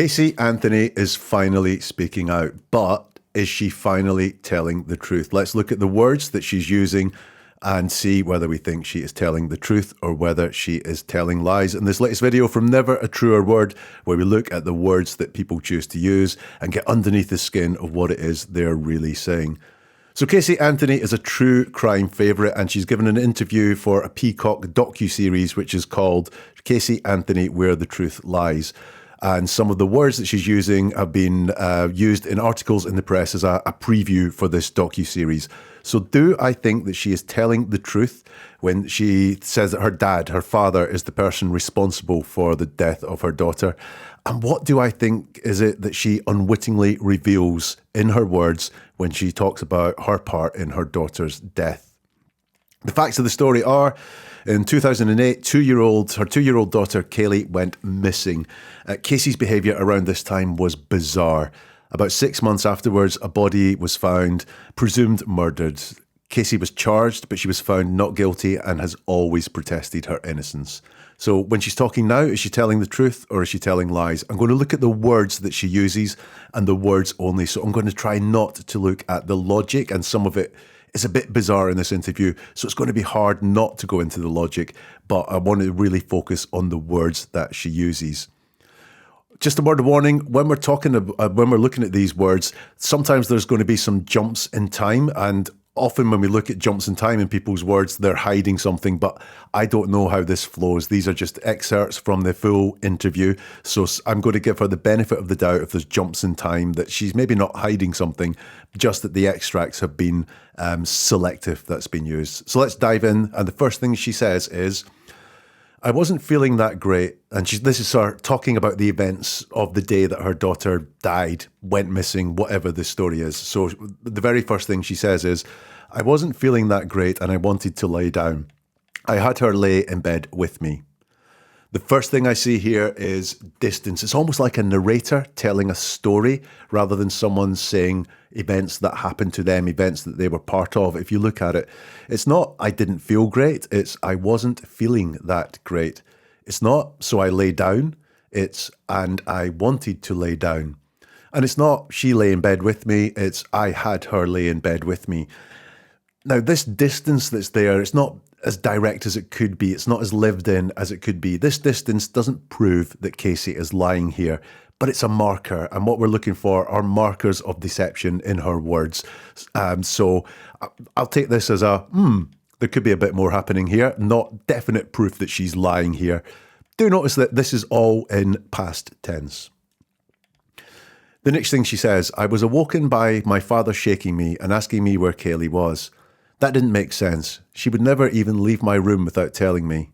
Casey Anthony is finally speaking out, but is she finally telling the truth? Let's look at the words that she's using and see whether we think she is telling the truth or whether she is telling lies. In this latest video from Never a Truer Word, where we look at the words that people choose to use and get underneath the skin of what it is they're really saying. So Casey Anthony is a true crime favourite, and she's given an interview for a Peacock docu-series which is called Casey Anthony, Where the Truth Lies. And some of the words that she's using have been used in articles in the press as a preview for this docu-series. So do I think that she is telling the truth when she says that her dad, her father, is the person responsible for the death of her daughter? And what do I think is it that she unwittingly reveals in her words when she talks about her part in her daughter's death? The facts of the story are, in 2008, her two-year-old daughter, Caylee, went missing. Casey's behaviour around this time was bizarre. About 6 months afterwards, a body was found, presumed murdered. Casey was charged, but she was found not guilty and has always protested her innocence. So when she's talking now, is she telling the truth or is she telling lies? I'm going to look at the words that she uses and the words only. So I'm going to try not to look at the logic, and some of it is a bit bizarre in this interview, so it's going to be hard not to go into the logic, but I want to really focus on the words that she uses. Just a word of warning, when we're looking at these words, sometimes there's going to be some jumps in time, and often when we look at jumps in time in people's words, they're hiding something, but I don't know how this flows. These are just excerpts from the full interview, so I'm going to give her the benefit of the doubt if there's jumps in time, that she's maybe not hiding something, just that the extracts have been selective that's been used. So let's dive in, and the first thing she says is, I wasn't feeling that great. And this is her talking about the events of the day that her daughter died, went missing, whatever the story is. So the very first thing she says is, I wasn't feeling that great and I wanted to lay down. I had her lay in bed with me. The first thing I see here is distance. It's almost like a narrator telling a story rather than someone saying events that happened to them, events that they were part of. If you look at it, it's not, I didn't feel great. It's, I wasn't feeling that great. It's not, so I lay down. It's, and I wanted to lay down. And it's not, she lay in bed with me. It's, I had her lay in bed with me. Now, this distance that's there, it's not as direct as it could be. It's not as lived in as it could be. This distance doesn't prove that Casey is lying here, but it's a marker. And what we're looking for are markers of deception in her words. So I'll take this as a, there could be a bit more happening here. Not definite proof that she's lying here. Do notice that this is all in past tense. The next thing she says, I was awoken by my father shaking me and asking me where Caylee was. That didn't make sense. She would never even leave my room without telling me.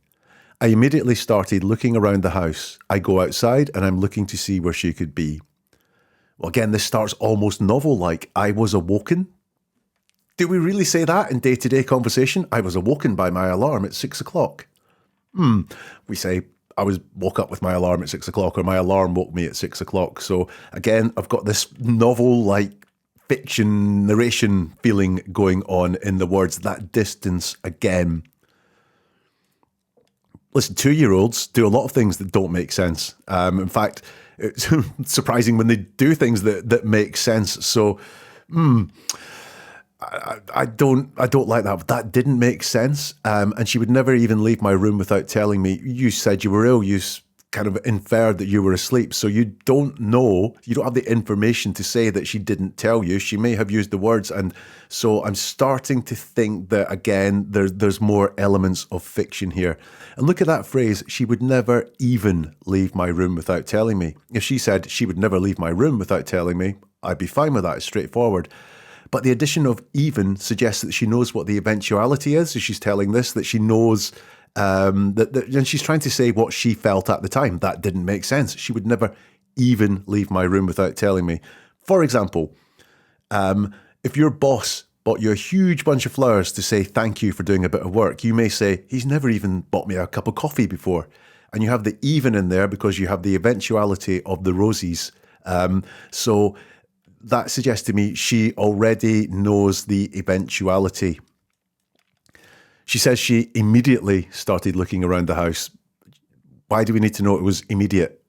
I immediately started looking around the house. I go outside and I'm looking to see where she could be. Well, again, this starts almost novel-like. I was awoken. Do we really say that in day-to-day conversation? I was awoken by my alarm at 6 o'clock. We say, I woke up with my alarm at 6 o'clock, or my alarm woke me at 6 o'clock. So again, I've got this novel-like fiction narration feeling going on in the words, that distance again. Listen, 2-year-olds do a lot of things that don't make sense. In fact, it's surprising when they do things that make sense. So, I don't like that. But that didn't make sense. And she would never even leave my room without telling me. You said you were ill. You kind of inferred that you were asleep. So you don't know, you don't have the information to say that she didn't tell you. She may have used the words. And so I'm starting to think that, again, there's more elements of fiction here. And look at that phrase, she would never even leave my room without telling me. If she said she would never leave my room without telling me, I'd be fine with that. It's straightforward. But the addition of even suggests that she knows what the eventuality is. So she's telling this, that she knows and she's trying to say what she felt at the time. That didn't make sense. She would never even leave my room without telling me. For example, if your boss bought you a huge bunch of flowers to say thank you for doing a bit of work, you may say, he's never even bought me a cup of coffee before. And you have the even in there because you have the eventuality of the roses. So that suggests to me she already knows the eventuality. She says she immediately started looking around the house. Why do we need to know it was immediate?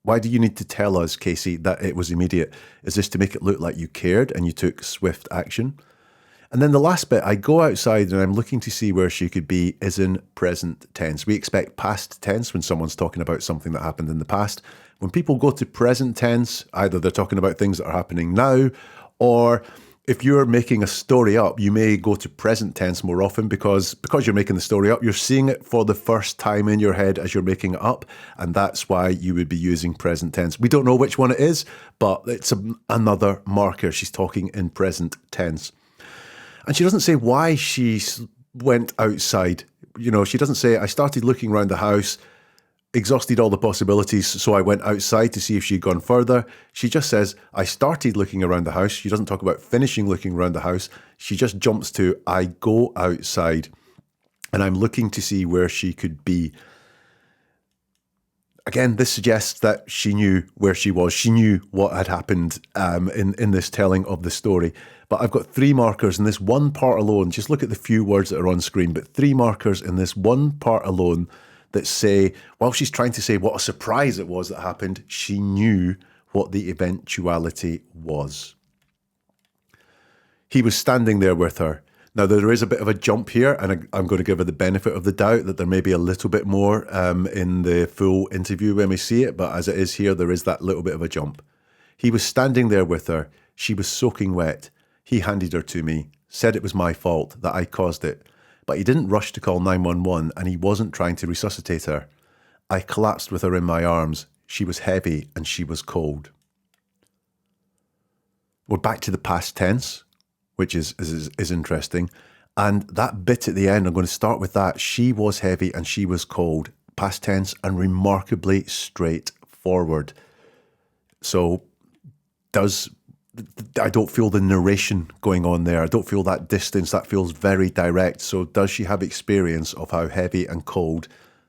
Why do you need to tell us, Casey, that it was immediate? Is this to make it look like you cared and you took swift action? And then the last bit, I go outside and I'm looking to see where she could be, is in present tense. We expect past tense when someone's talking about something that happened in the past. When people go to present tense, either they're talking about things that are happening now, or if you're making a story up, you may go to present tense more often because you're making the story up, you're seeing it for the first time in your head as you're making it up, and that's why you would be using present tense. We don't know which one it is, but it's another marker. She's talking in present tense. And she doesn't say why she went outside. You know, she doesn't say, I started looking around the house, exhausted all the possibilities, so I went outside to see if she'd gone further. She just says, I started looking around the house. She doesn't talk about finishing looking around the house. She just jumps to, I go outside and I'm looking to see where she could be. Again, this suggests that she knew where she was. She knew what had happened in this telling of the story. But I've got 3 markers in this one part alone. Just look at the few words that are on screen, but 3 markers in this one part alone that say, while she's trying to say what a surprise it was that happened, she knew what the eventuality was. He was standing there with her. Now, there is a bit of a jump here, and I'm going to give her the benefit of the doubt that there may be a little bit more in the full interview when we see it, but as it is here, there is that little bit of a jump. He was standing there with her. She was soaking wet. He handed her to me, said it was my fault, that I caused it, but he didn't rush to call 911, and he wasn't trying to resuscitate her. I collapsed with her in my arms. She was heavy, and she was cold. We're back to the past tense, which is interesting. And that bit at the end, I'm going to start with that. She was heavy and she was cold. Past tense and remarkably straightforward. So I don't feel the narration going on there. I don't feel that distance. That feels very direct. So does she have experience of how heavy and cold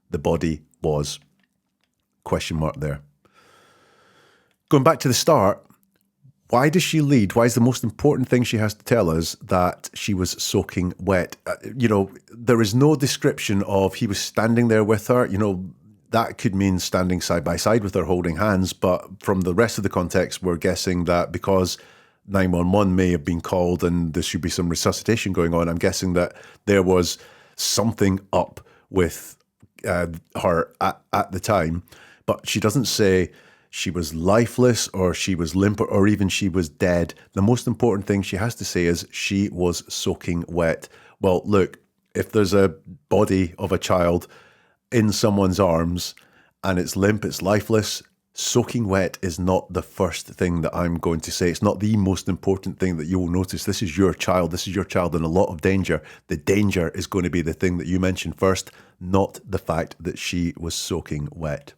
the body was? Question mark there. Going back to the start, why does she lead? Why is the most important thing she has to tell us that she was soaking wet? There is no description of he was standing there with her. That could mean standing side by side with her holding hands. But from the rest of the context, we're guessing that because 911 may have been called and there should be some resuscitation going on, I'm guessing that there was something up with her at the time. But she doesn't say she was lifeless or she was limp or even she was dead. The most important thing she has to say is she was soaking wet. Well, look, if there's a body of a child in someone's arms and it's limp, it's lifeless, soaking wet is not the first thing that I'm going to say. It's not the most important thing that you will notice. This is your child. This is your child in a lot of danger. The danger is going to be the thing that you mention first, not the fact that she was soaking wet.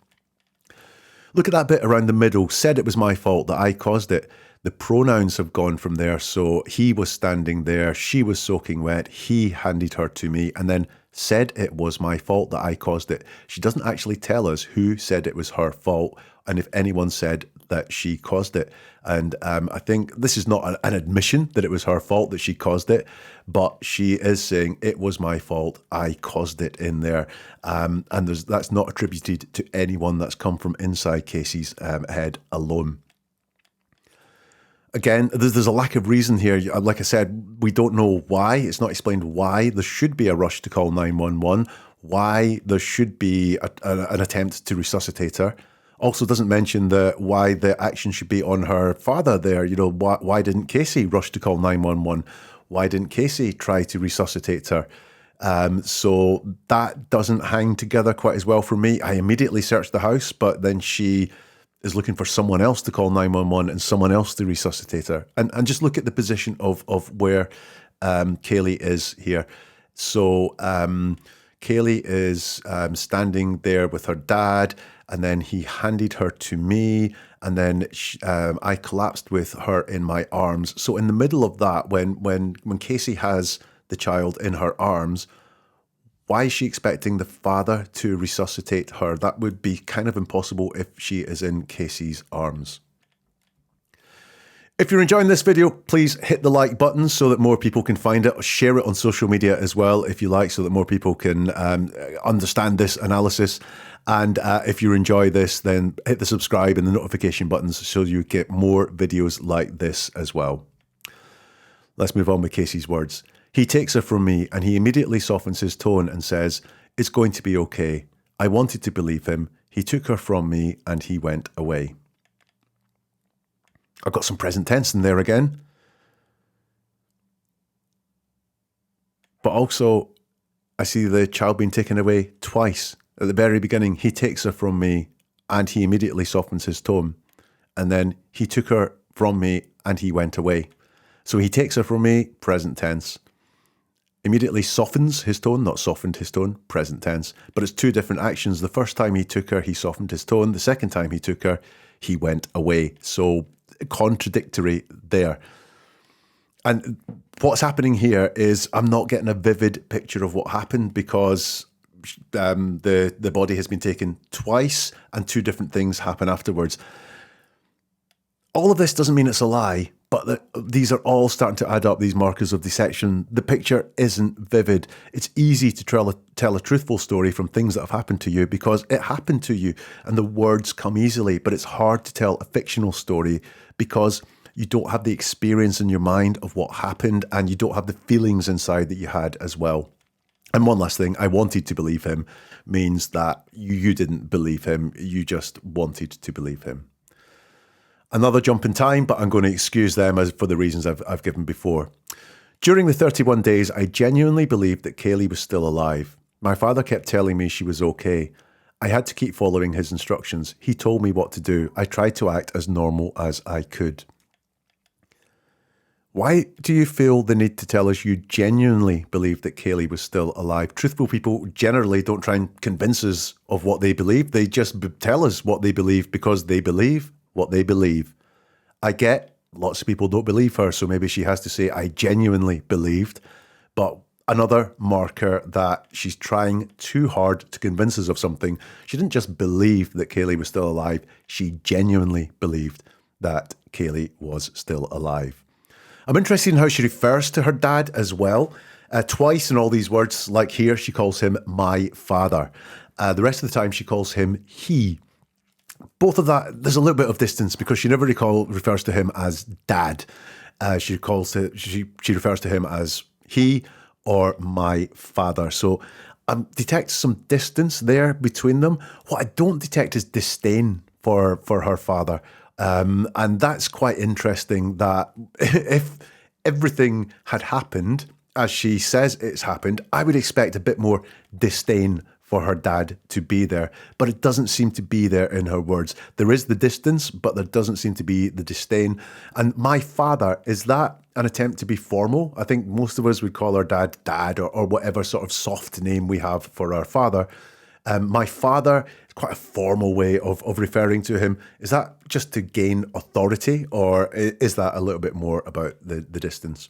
Look at that bit around the middle. Said it was my fault, that I caused it. The pronouns have gone from there. So he was standing there. She was soaking wet. He handed her to me and then said it was my fault that I caused it. She doesn't actually tell us who said it was her fault and if anyone said that she caused it. And I think this is not an admission that it was her fault that she caused it, but she is saying it was my fault, I caused it in there. And that's not attributed to anyone. That's come from inside Casey's head alone. Again, there's a lack of reason here. Like I said, we don't know why. It's not explained why there should be a rush to call 911, why there should be an attempt to resuscitate her. Also doesn't mention why the action should be on her father there. Why didn't Casey rush to call 911? Why didn't Casey try to resuscitate her? So that doesn't hang together quite as well for me. I immediately searched the house, but then she is looking for someone else to call 911 and someone else to resuscitate her. And just look at the position of where Caylee is here. So Caylee is standing there with her dad, and then he handed her to me, and then I collapsed with her in my arms. So in the middle of that, when Casey has the child in her arms, why is she expecting the father to resuscitate her? That would be kind of impossible if she is in Casey's arms. If you're enjoying this video, please hit the like button so that more people can find it. Share it on social media as well, if you like, so that more people can understand this analysis. And if you enjoy this, then hit the subscribe and the notification buttons so you get more videos like this as well. Let's move on with Casey's words. He takes her from me and he immediately softens his tone and says, "It's going to be okay. I wanted to believe him. He took her from me and he went away." I've got some present tense in there again. But also, I see the child being taken away twice. At the very beginning, he takes her from me and he immediately softens his tone. And then he took her from me and he went away. So he takes her from me, present tense. Immediately softens his tone, not softened his tone, present tense. But it's two different actions. The first time he took her, he softened his tone. The second time he took her, he went away. So contradictory there. And what's happening here is I'm not getting a vivid picture of what happened because the body has been taken twice and two different things happen afterwards. All of this doesn't mean it's a lie, but these are all starting to add up, these markers of deception. The picture isn't vivid. It's easy to tell a truthful story from things that have happened to you because it happened to you and the words come easily, but it's hard to tell a fictional story because you don't have the experience in your mind of what happened and you don't have the feelings inside that you had as well. And one last thing, I wanted to believe him means that you didn't believe him, you just wanted to believe him. Another jump in time, but I'm going to excuse them for the reasons I've given before. During the 31 days, I genuinely believed that Caylee was still alive. My father kept telling me she was okay. I had to keep following his instructions. He told me what to do. I tried to act as normal as I could. Why do you feel the need to tell us you genuinely believe that Caylee was still alive? Truthful people generally don't try and convince us of what they believe. They just tell us what they believe because they believe what they believe. I get lots of people don't believe her, so maybe she has to say, I genuinely believed. But another marker that she's trying too hard to convince us of something. She didn't just believe that Caylee was still alive, she genuinely believed that Caylee was still alive. I'm interested in how she refers to her dad as well. Twice in all these words, like here, she calls him my father. The rest of the time, she calls him he. Both of that, there's a little bit of distance because she never refers to him as dad. She refers to him as he or my father. So I detect some distance there between them. What I don't detect is disdain for her father. And that's quite interesting that if everything had happened as she says it's happened, I would expect a bit more disdain for her dad to be there, but it doesn't seem to be there in her words. There is the distance, but there doesn't seem to be the disdain. And my father, is that an attempt to be formal? I think most of us would call our dad or whatever sort of soft name we have for our father. My father is quite a formal way of referring to him. Is that just to gain authority, or is that a little bit more about the distance?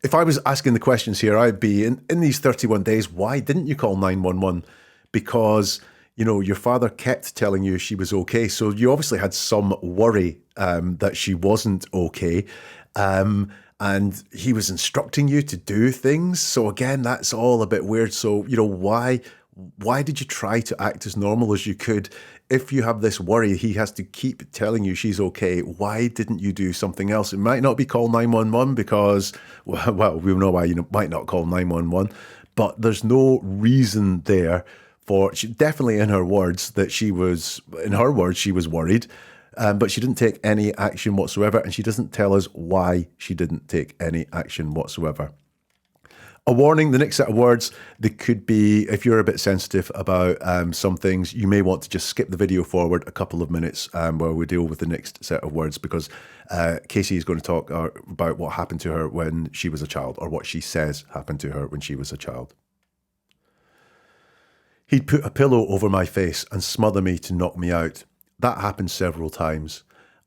If I was asking the questions here, I'd be in these 31 days, why didn't you call 911? Because, you know, your father kept telling you she was okay. So you obviously had some worry that she wasn't okay. And he was instructing you to do things. So again, that's all a bit weird. So, you know, why did you try to act as normal as you could? If you have this worry, he has to keep telling you she's okay. Why didn't you do something else? It might not be call 911 because, well, we know why you might not call 911, but there's no reason there for, definitely in her words, that she was worried, but she didn't take any action whatsoever, and she doesn't tell us why she didn't take any action whatsoever. A warning, the next set of words, they could be, if you're a bit sensitive about some things, you may want to just skip the video forward a couple of minutes while we deal with the next set of words, because Casey is going to talk about what happened to her when she was a child, or what she says happened to her when she was a child. He'd put a pillow over my face and smother me to knock me out. That happened several times.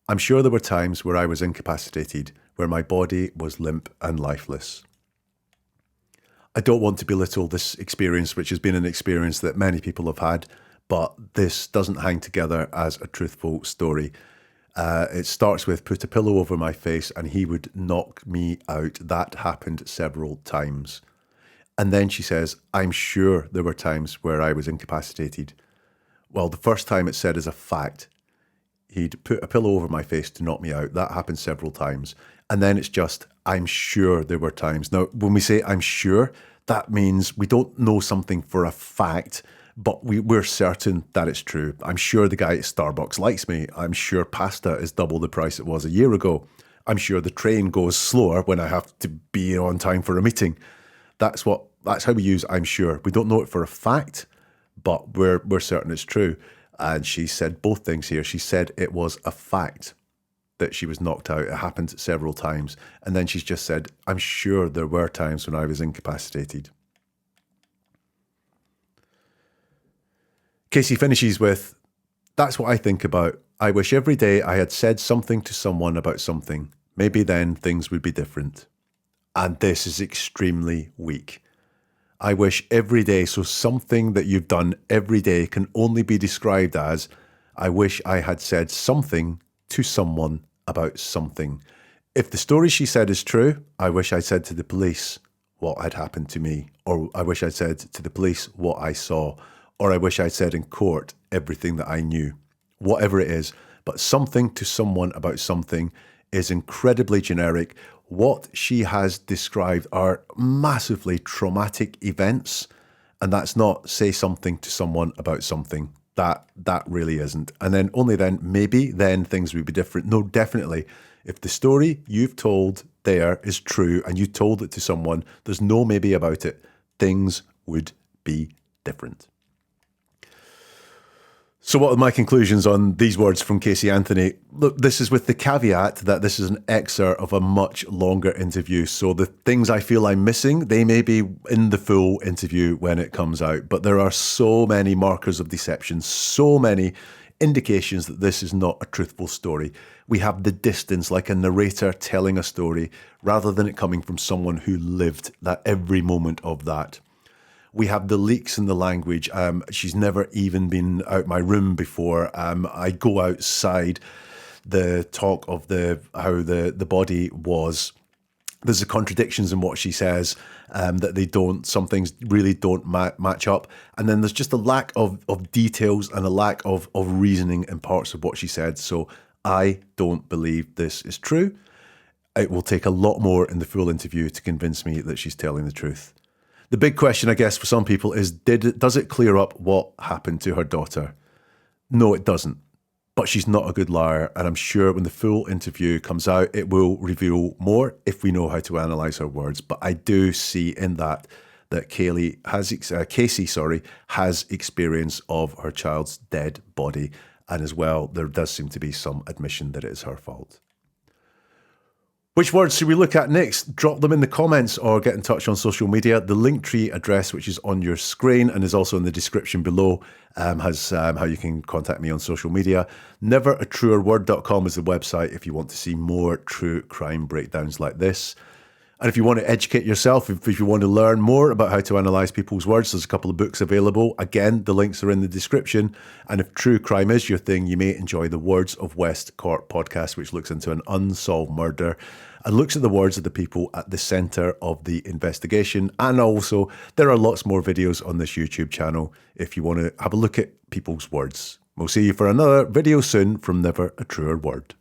I'm sure there were times where I was incapacitated, where my body was limp and lifeless. I don't want to belittle this experience, which has been an experience that many people have had, but this doesn't hang together as a truthful story. It starts with put a pillow over my face and he would knock me out. That happened several times. And then she says, I'm sure there were times where I was incapacitated. Well, the first time it said as a fact, he'd put a pillow over my face to knock me out. That happened several times. And then it's just, I'm sure there were times. Now, when we say I'm sure, that means we don't know something for a fact, but we're certain that it's true. I'm sure the guy at Starbucks likes me. I'm sure pasta is double the price it was a year ago. I'm sure the train goes slower when I have to be on time for a meeting. That's how we use I'm sure. We don't know it for a fact, but we're certain it's true. And she said both things here. She said it was a fact that she was knocked out. It happened several times. And then she's just said, I'm sure there were times when I was incapacitated. Casey finishes with, that's what I think about. I wish every day I had said something to someone about something. Maybe then things would be different. And this is extremely weak. I wish every day, so something that you've done every day can only be described as, I wish I had said something to someone about something. If the story she said is true, I wish I said to the police what had happened to me, or I wish I said to the police what I saw, or I wish I'd said in court everything that I knew. Whatever it is, but something to someone about something is incredibly generic. What she has described are massively traumatic events, and that's not say something to someone about something. That really isn't. And then only then, maybe then things would be different. No, definitely. If the story you've told there is true and you told it to someone, there's no maybe about it, things would be different. So what are my conclusions on these words from Casey Anthony? Look, this is with the caveat that this is an excerpt of a much longer interview. So the things I feel I'm missing, they may be in the full interview when it comes out. But there are so many markers of deception, so many indications that this is not a truthful story. We have the distance, like a narrator telling a story, rather than it coming from someone who lived that every moment of that. We have the leaks in the language. She's never even been out my room before. I go outside. The talk of how the body was. There's the contradictions in what she says that some things really don't match up. And then there's just a lack of details and a lack of reasoning in parts of what she said. So I don't believe this is true. It will take a lot more in the full interview to convince me that she's telling the truth. The big question, I guess, for some people is, does it clear up what happened to her daughter? No, it doesn't. But she's not a good liar, and I'm sure when the full interview comes out, it will reveal more if we know how to analyse her words. But I do see in that Casey has experience of her child's dead body, and as well, there does seem to be some admission that it is her fault. Which words should we look at next? Drop them in the comments or get in touch on social media. The Linktree address, which is on your screen and is also in the description below, has how you can contact me on social media. Neveratruerword.com is the website if you want to see more true crime breakdowns like this. And if you want to educate yourself, if you want to learn more about how to analyse people's words, there's a couple of books available. Again, the links are in the description. And if true crime is your thing, you may enjoy the Words of West Court podcast, which looks into an unsolved murder and looks at the words of the people at the centre of the investigation. And also, there are lots more videos on this YouTube channel if you want to have a look at people's words. We'll see you for another video soon from Never a Truer Word.